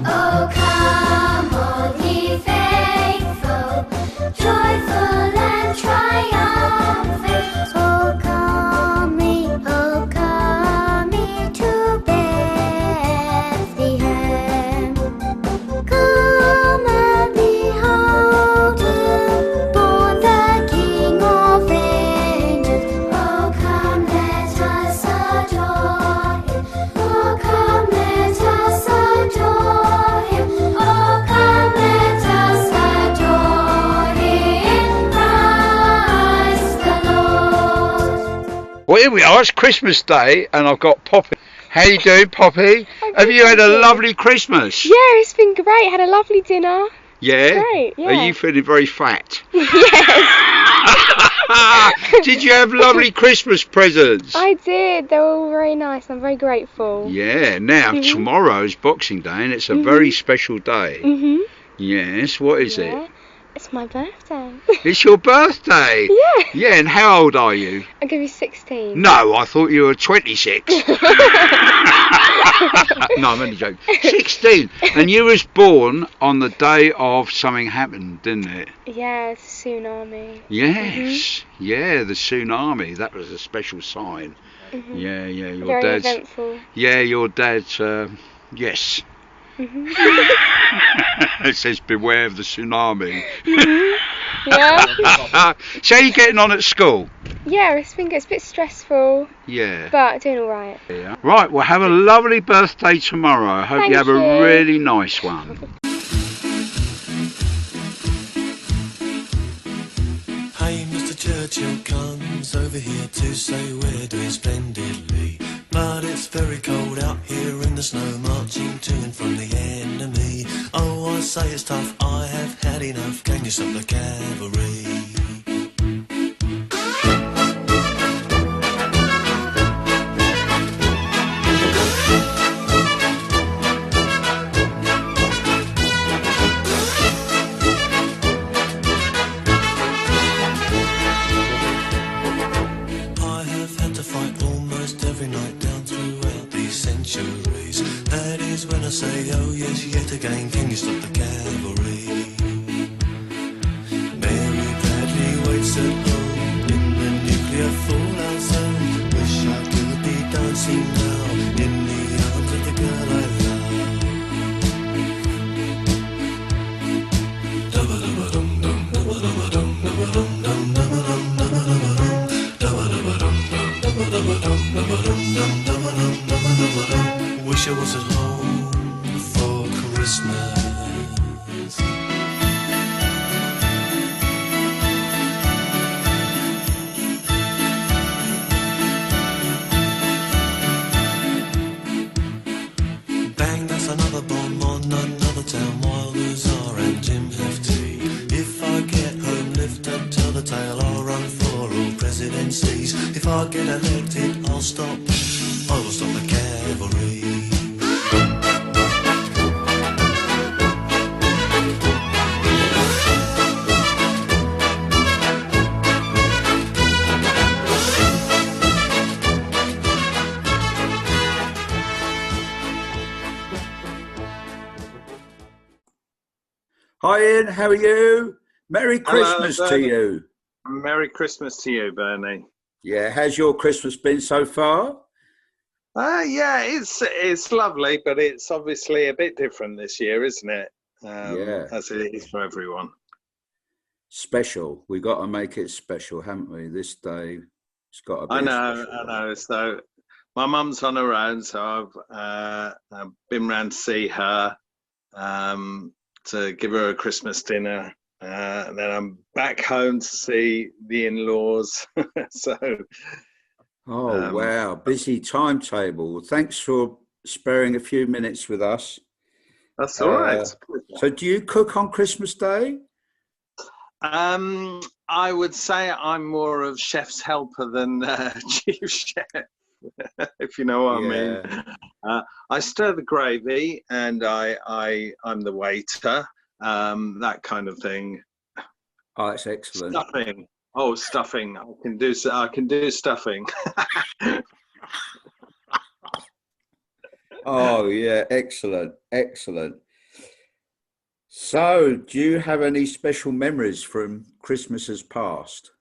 Oh, come all ye faithful, joyful and triumphant. Oh, come ye to Bethlehem. Come and behold him, born the King of angels. Oh, come let us adore him. Oh, come let us adore him. Oh, come let us adore him, Christ the Lord. Well, here we are. It's Christmas Day, and I've got Poppy. How you doing, Poppy? Have you had a lovely Christmas? Yeah, it's been great. Had a lovely dinner. Yeah? Great, yeah. Are you feeling very fat? Yes. Did you have lovely Christmas presents? I did. They were all very nice. I'm very grateful. Yeah. Now, tomorrow's Boxing Day, and it's a very special day. Yes. What is it? It's my birthday. It's your birthday? Yeah. Yeah, and how old are you? I'm going to be 16. No, I thought you were 26. No, I'm only joking. 16. And you was born on the day of something happened, didn't it? Yeah, it's a tsunami. Yes. Yeah, the tsunami. That was a special sign. Yeah, your Very dad's. eventful. Yeah, your dad's. Yes. It says beware of the tsunami. Yeah. So how you getting on at school? Yeah, it's been good. It's a bit stressful, Yeah. but doing all right. Yeah. Right, well, have a lovely birthday tomorrow. I hope you have a really nice one. Hey, Mr. Churchill comes over here to say we're doing splendidly. But it's very cold out here in the snow, marching to and from the enemy. Oh, I say it's tough, I have had enough. Can you stop the cavalry? That is when I say, oh yes, yet again, can you stop the cavalry? Mary Bradley waits at home in the nuclear fallout zone. Wish I could be dancing now in the arms of the girl I love. Dum-ba-dum-ba-dum-dum, dum-ba-dum-ba-dum, dum-ba-dum-dum, dum-ba-dum-dum, dum-ba-dum-ba-dum, dum-ba-dum-ba-dum, dum-ba-dum-dum, dum-ba-dum-dum. Wish I was at home for Christmas. Bang, that's another bomb on another town. Wilders are and Jim have tea. If I get home, lift up till the tail. I'll run for all presidencies. If I get elected, I'll stop. I will stop the cavalry. Hi Ian, how are you? Merry Christmas to you. Merry Christmas to you, Bernie. Yeah, how's your Christmas been so far? Yeah, it's lovely, but it's obviously a bit different this year, isn't it? Yeah. As it is for everyone. Special. We got to make it special, haven't we? This day, it's got to be. I know. So my mum's on her own, so I've been round to see her, to give her a Christmas dinner. And then I'm back home to see the in-laws. So. Oh, wow. Busy timetable. Thanks for sparing a few minutes with us. That's all right. So do you cook on Christmas Day? I would say I'm more of chef's helper than chief chef, if you know what I mean. I stir the gravy and I'm the waiter, that kind of thing. Oh, that's excellent. Stuffing. Oh, stuffing. I can do stuffing. Oh, yeah. Excellent. Excellent. So, do you have any special memories from Christmases past?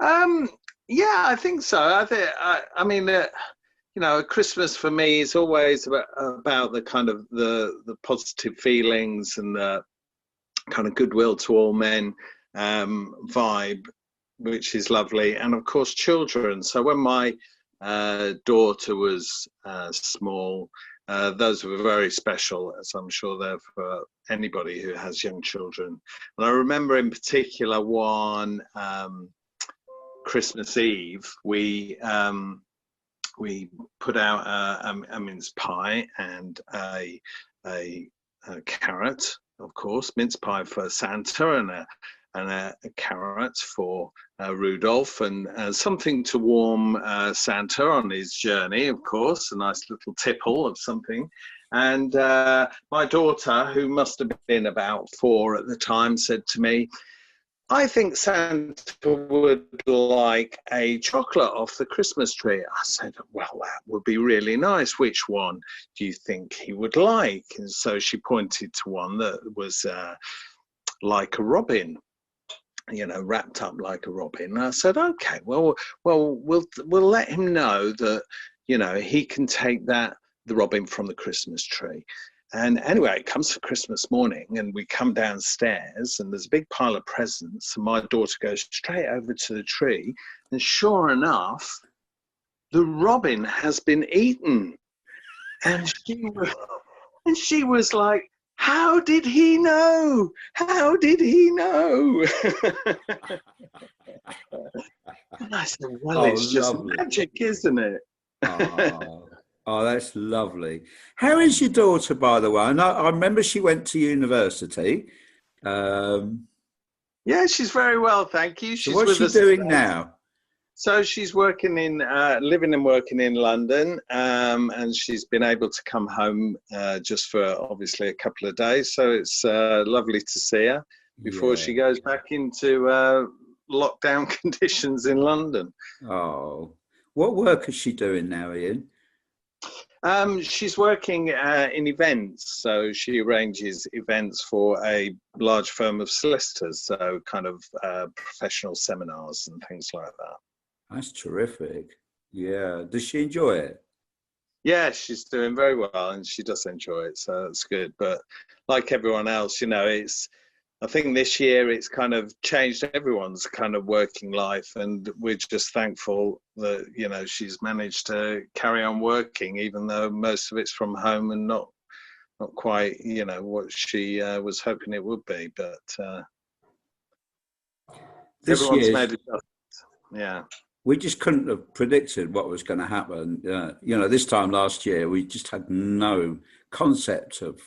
Um, yeah, I think so. I mean, Christmas for me is always about the kind of the positive feelings and the kind of goodwill to all men vibe, which is lovely, and of course children. So when my daughter was small, those were very special, as I'm sure they're for anybody who has young children. And I remember in particular one Christmas Eve, we put out a mince pie and a carrot, of course, mince pie for Santa and a carrot for Rudolph, and something to warm Santa on his journey, of course, a nice little tipple of something. And my daughter, who must have been about 4 at the time, said to me, I think Santa would like a chocolate off the Christmas tree. I said, well, that would be really nice. Which one do you think he would like? And so she pointed to one that was like a robin, wrapped up like a robin. And I said, okay, well, we'll let him know that, he can take the robin from the Christmas tree. And anyway, it comes for Christmas morning and we come downstairs and there's a big pile of presents and my daughter goes straight over to the tree and sure enough, the robin has been eaten. And she was like, how did he know? How did he know? And I said, well, it's just magic, isn't it? Oh, that's lovely. How is your daughter, by the way? I remember she went to university. Yeah, she's very well, thank you. So what's she doing now? So she's living and working in London, and she's been able to come home just for obviously a couple of days. So it's lovely to see her before she goes back into lockdown conditions in London. Oh, what work is she doing now, Ian? She's working in events, so she arranges events for a large firm of solicitors, so kind of professional seminars and things like that. That's terrific. Yeah. Does she enjoy it? Yeah, she's doing very well and she does enjoy it, so that's good. But like everyone else, I think this year it's kind of changed everyone's kind of working life, and we're just thankful that, she's managed to carry on working, even though most of it's from home and not quite, what she was hoping it would be. But everyone's made it up. Yeah. We just couldn't have predicted what was going to happen. This time last year, we just had no concept of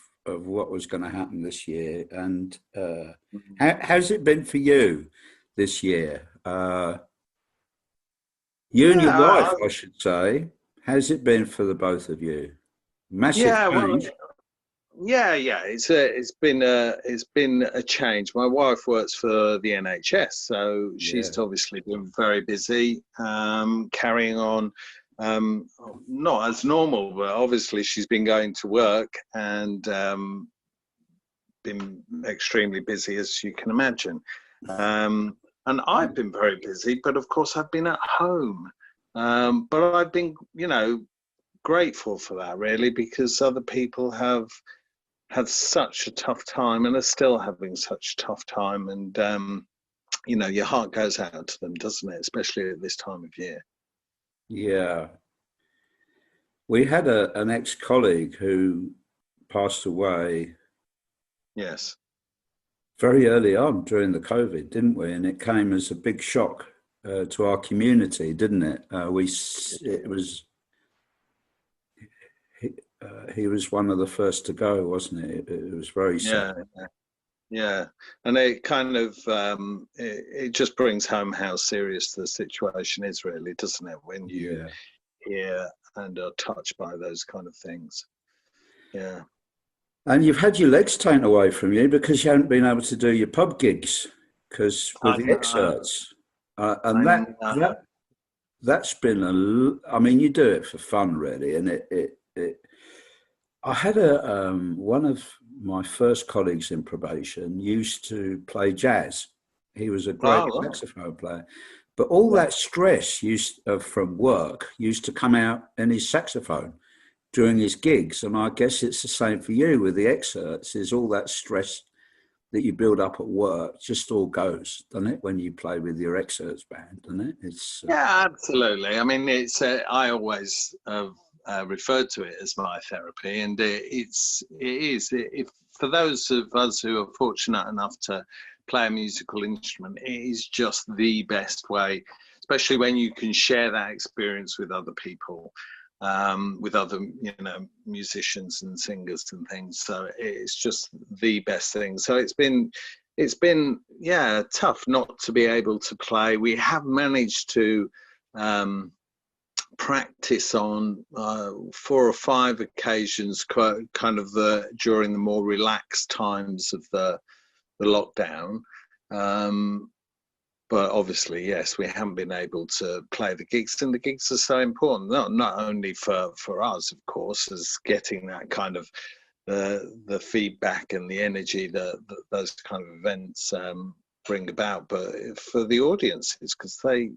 what was going to happen this year. And how's it been for you this year? You and your wife, I should say. How's it been for the both of you? Massive change. It's been a change. My wife works for the NHS, so she's obviously been very busy, carrying on. Not as normal, but obviously she's been going to work and been extremely busy, as you can imagine. And I've been very busy, but of course I've been at home. But I've been, grateful for that, really, because other people have had such a tough time and are still having such a tough time. And, your heart goes out to them, doesn't it? Especially at this time of year. Yeah. We had an ex-colleague who passed away. Yes. Very early on during the COVID, didn't we? And it came as a big shock to our community, didn't it? He was one of the first to go, wasn't it? It was very sad. Yeah. And it kind of, it just brings home how serious the situation is, really, doesn't it? When you hear and are touched by those kind of things. Yeah. And you've had your legs taken away from you because you haven't been able to do your pub gigs because with the Herts. And that's been I mean, you do it for fun, really, and I had one of my first colleagues in probation used to play jazz. He was a great Oh, saxophone player, but all that stress from work used to come out in his saxophone during his gigs. And I guess it's the same for you with the excerpts. Is all that stress that you build up at work just all goes, doesn't it, when you play with your excerpts band, doesn't it? It's yeah, absolutely. I mean, it's I always referred to it as my therapy, and it is. If for those of us who are fortunate enough to play a musical instrument, it is just the best way, especially when you can share that experience with other people, with other musicians and singers and things. So it's just the best thing. So it's been tough not to be able to play. We have managed to practice on 4 or 5 occasions, kind of during the more relaxed times of the lockdown. But obviously, yes, we haven't been able to play the gigs, and the gigs are so important, not only for us, of course, as getting that kind of the feedback and the energy that those kind of events bring about, but for the audiences, because they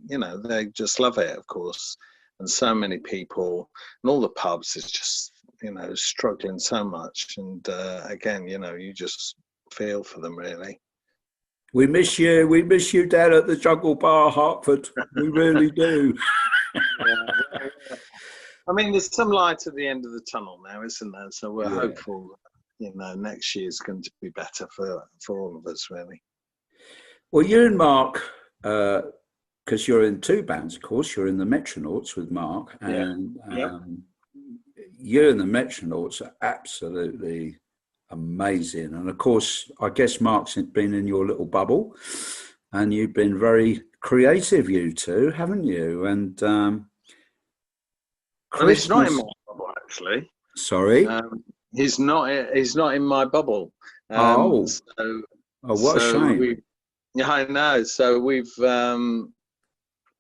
just love it, of course. And so many people, and all the pubs is just struggling so much, and again, you just feel for them, really. we miss you down at the Jungle Bar, Hertford. We really do. I mean, there's some light at the end of the tunnel now, isn't there? So we're hopeful, next year's going to be better for all of us, really. Well, you and Mark, because you're in 2 bands, of course. You're in the Metronauts with Mark, and you and the Metronauts are absolutely amazing. And of course, I guess Mark's been in your little bubble, and you've been very creative, you two, haven't you? And He's not in my bubble, actually. Sorry, he's not in my bubble. What a shame. Yeah, I know. So we've,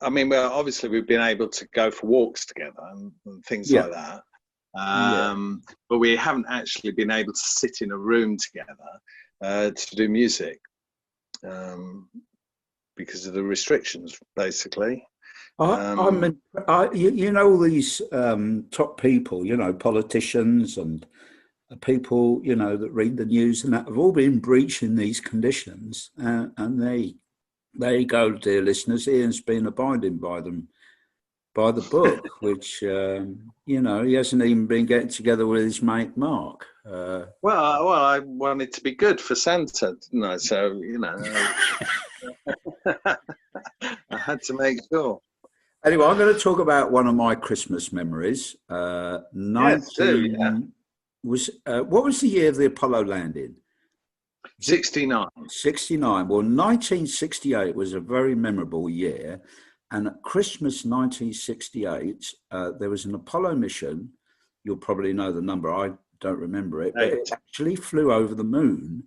obviously we've been able to go for walks together and things like that. But we haven't actually been able to sit in a room together to do music because of the restrictions, basically. all these top people, politicians and people, that read the news and that have all been breaching these conditions. And there you go, dear listeners. Ian's been abiding by them, by the book, which, he hasn't even been getting together with his mate, Mark. Well, I wanted to be good for Santa, didn't I? So, I had to make sure. Anyway, I'm going to talk about one of my Christmas memories. What was the year of the Apollo landing? 69. 69. Well, 1968 was a very memorable year. And at Christmas 1968, there was an Apollo mission. You'll probably know the number. I don't remember it. But it actually flew over the moon.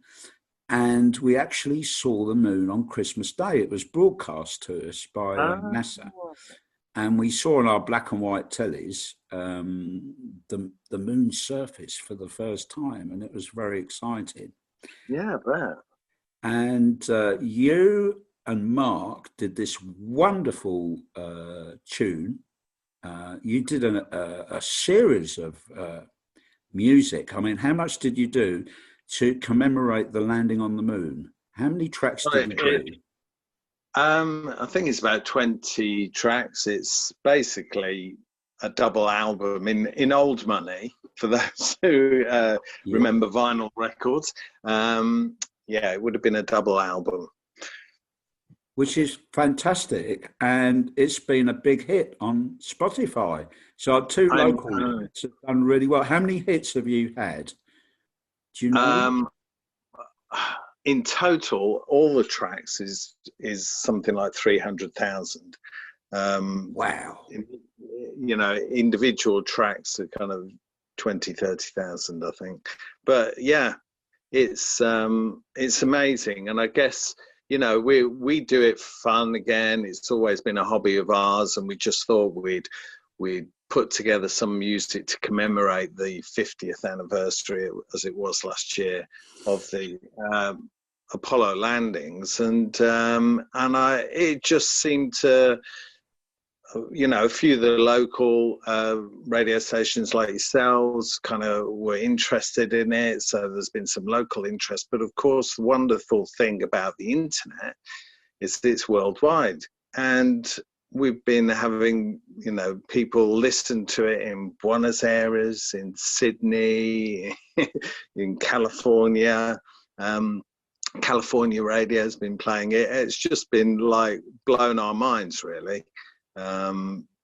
And we actually saw the moon on Christmas Day. It was broadcast to us by NASA. And we saw on our black and white tellies the moon's surface for the first time, and it was very exciting. Yeah, I bet. And you and Mark did this wonderful tune. You did a series of music. I mean, how much did you do to commemorate the landing on the moon? How many tracks did you do? I think it's about 20 tracks. It's basically a double album in old money, for those who remember vinyl records. It would have been a double album. Which is fantastic. And it's been a big hit on Spotify. So our 2 local hits have done really well. How many hits have you had? Do you know? In total, all the tracks is something like 300,000. Wow. Individual tracks are kind of 20, 30,000, I think. But yeah, it's amazing. And I guess, we do it for fun again. It's always been a hobby of ours, and we just thought we'd put together some music to commemorate the 50th anniversary, as it was last year, of the Apollo landings, and it just seemed to, a few of the local radio stations like yourselves kind of were interested in it, so there's been some local interest. But of course, the wonderful thing about the internet is that it's worldwide, and we've been having, people listen to it in Buenos Aires, in Sydney, in California. California radio has been playing it. It's just been like blown our minds, really,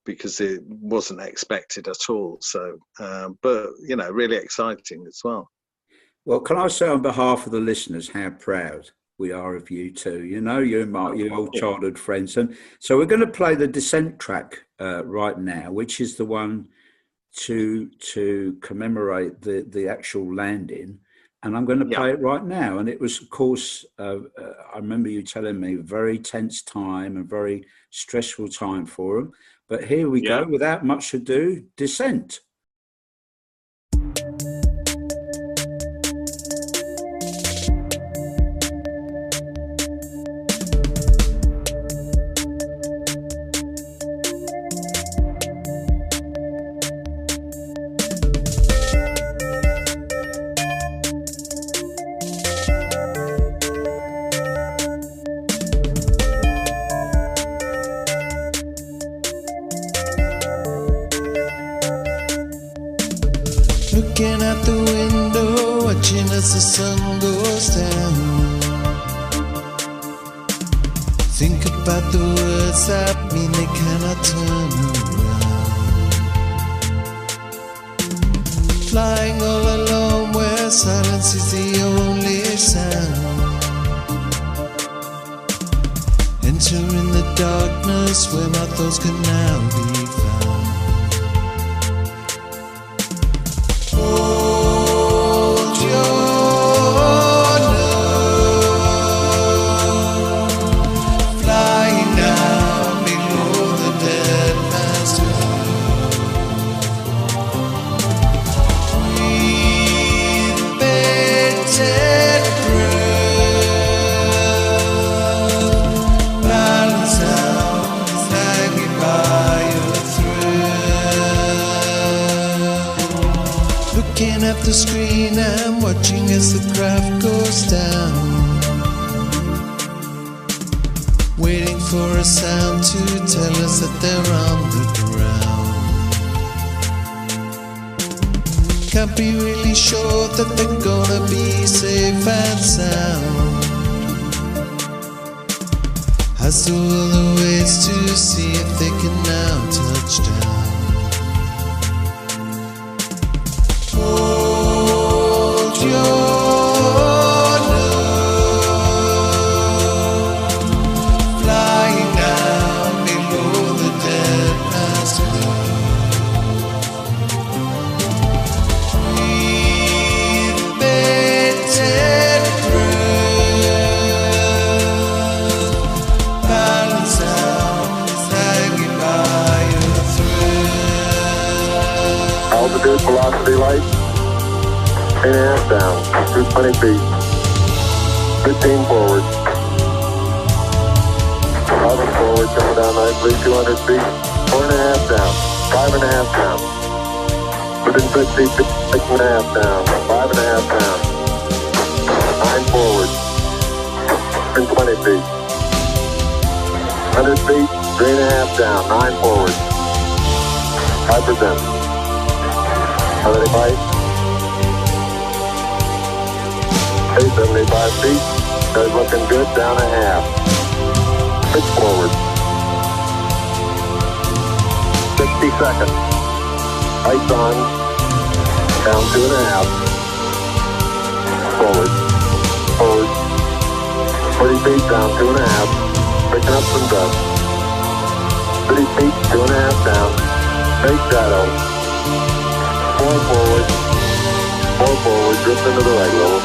because it wasn't expected at all. So, but, really exciting as well. Well, can I say on behalf of the listeners how proud we are of you too? You and Mark, your old childhood friends. And so we're going to play the Descent track right now, which is the one to commemorate the actual landing. And I'm going to play it right now. And it was, of course, I remember you telling me, a very tense time, a very stressful time for them. But here we go, without much ado, Descent. Looking out the window, watching as the sun goes down. Think about the words that mean they cannot turn around. Flying all alone where silence is the only sound. Entering the darkness where my thoughts can now be found. Hold your nerve, flying down below the dead man's breathe bated breath, balance out, hanging by your thread. Looking at the screen, I'm watching as the craft goes down. Waiting for a sound to tell us that they're on the ground. Can't be really sure that they're gonna be safe and sound. Has the world ways to see if they can now touch down. Hold your nerve, flying down below the dead man's breathe bated breath, balance out, hanging by your thread. Altitude velocity light, 8.5 down, 220 feet, 15 forward. 11 forward, coming down nicely, 200 feet, 4.5 down, 5.5 down. Within 50 feet, 6.5 down, 5.5 down. 9 forward, 20 feet. 100 feet, 3.5 down, 9 forward. 5%. How many bites? 75 feet. That's looking good. Down a half. 6 forward. 60 seconds. Lights on. Down 2.5. Forward. Forward. 40 feet. Down 2.5. Picking up some dust. 30 feet. 2.5 down. Big shadow. 4 forward. 4 forward. Drift into the right level.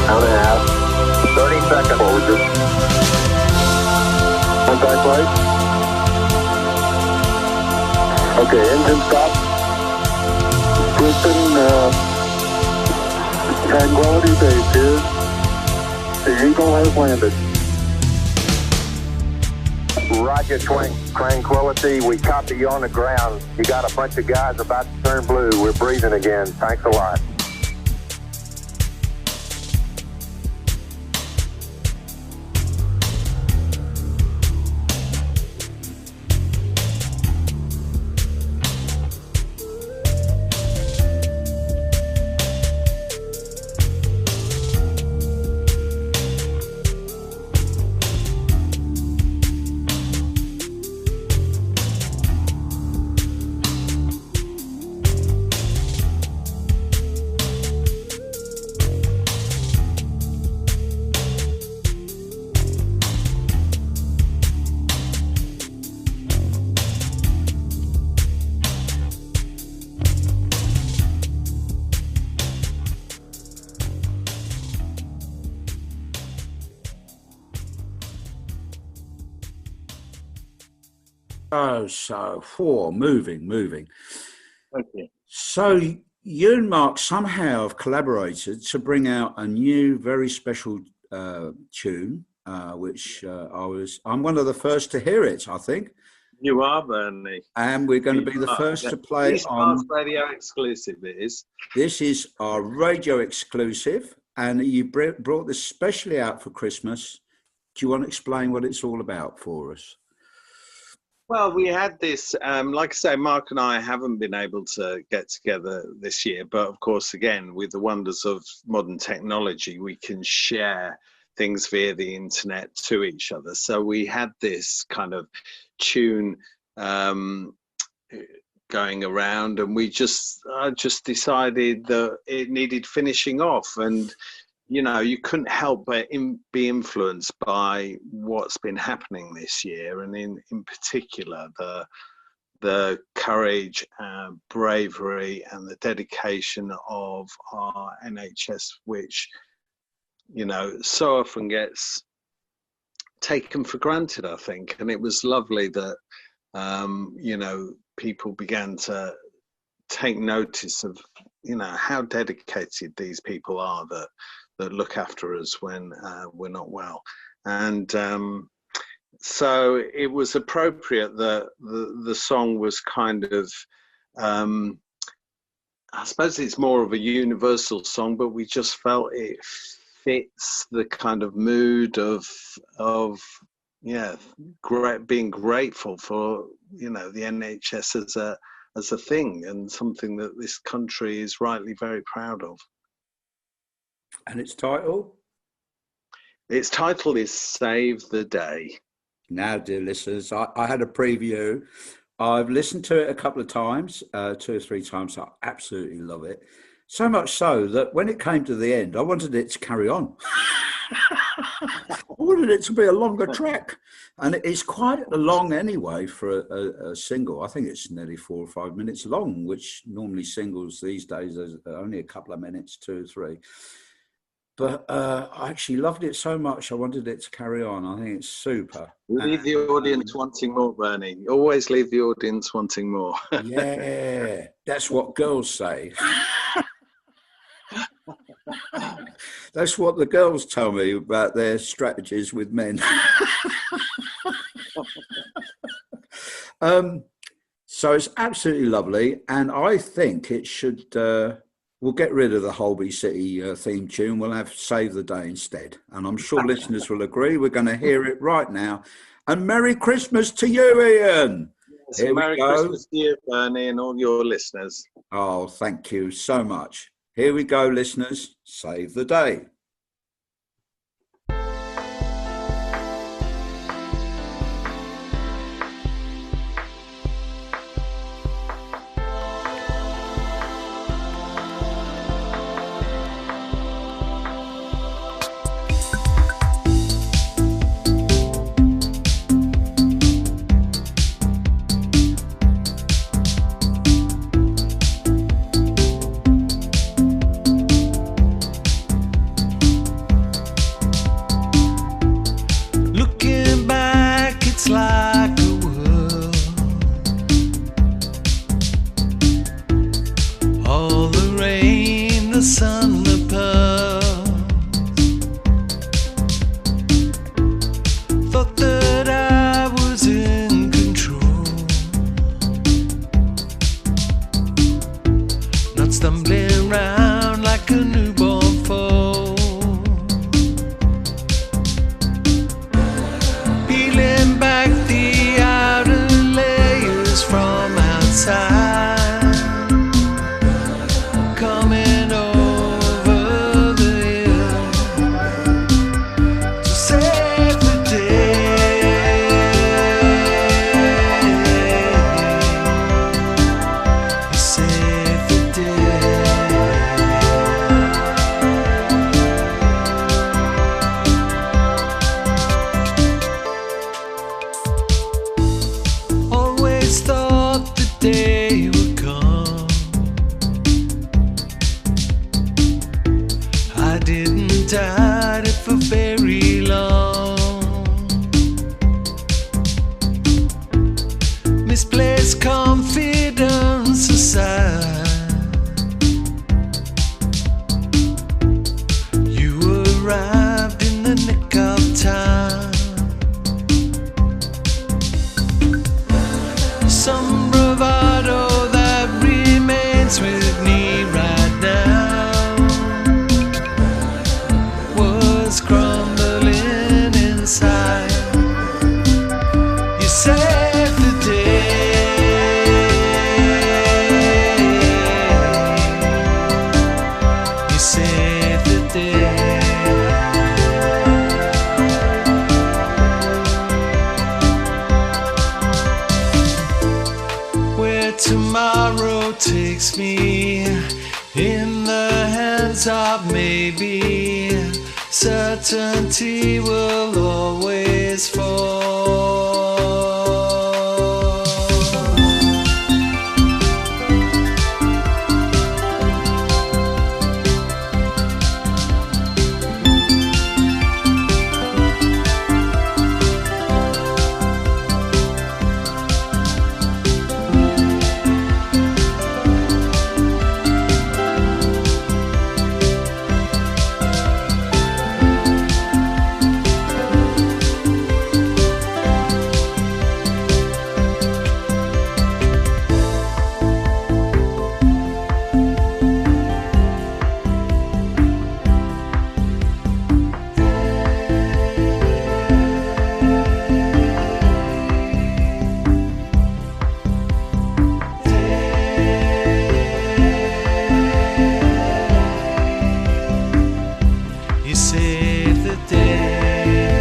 Down a half. 30 seconds. Forward drift. Contact light. Okay, engine stop. Houston, Tranquility Base here. The Eagle has landed. Roger, Tranquility. We copy you on the ground. You got a bunch of guys about to turn blue. We're breathing again. Thanks a lot. Moving. Thank you. So you and Mark somehow have collaborated to bring out a new, very special tune, which I'm one of the first to hear it, I think. You are, Bernie. And we're going to be the first to play this on radio exclusive. It is. This is our radio exclusive, and you brought this specially out for Christmas. Do you want to explain what it's all about for us? Well, we had this, like I say, Mark and I haven't been able to get together this year, but of course, again, with the wonders of modern technology, we can share things via the internet to each other. So we had this kind of tune going around, and I just decided that it needed finishing off, and you know, you couldn't help but be influenced by what's been happening this year, and in particular the courage, bravery, and the dedication of our NHS, which, you know, so often gets taken for granted, I think. And it was lovely that, you know, people began to take notice of, you know, how dedicated these people are that look after us when we're not well. And so it was appropriate that the song was kind of, I suppose it's more of a universal song, but we just felt it fits the kind of mood of being grateful for, you know, the NHS as a thing, and something that this country is rightly very proud of. And its title? Its title is Save the Day. Now, dear listeners, I had a preview. I've listened to it a couple of times, 2 or 3 times. I absolutely love it. So much so that when it came to the end, I wanted it to carry on. I wanted it to be a longer track. And it's quite long anyway for a single. I think it's nearly 4 or 5 minutes long, which normally singles these days are only a couple of minutes, 2 or 3. But I actually loved it so much, I wanted it to carry on. I think it's super. Leave the audience wanting more, Bernie. Always leave the audience wanting more. Yeah, that's what girls say. That's what the girls tell me about their strategies with men. So it's absolutely lovely. And I think it should... we'll get rid of the Holby City theme tune. We'll have Save the Day instead. And I'm sure listeners will agree. We're going to hear it right now. And Merry Christmas to you, Ian. Yes, here Merry Christmas to you, Bernie, and all your listeners. Oh, thank you so much. Here we go, listeners. Save the Day. the sun apart. Thought that I was in control, not stumbling round like a newborn foal. Peeling back the outer layers from outside, coming over the hill to save the day. To save the day. Always thought the day would come. I didn't doubt it for very long. Misplaced confidence aside, you arrived in the nick of time. Some bravado that remains with me right now was crumbling inside. You saved the day. You saved the day. Where tomorrow takes me, in the hands of maybe, certainty will always fall. You saved the day.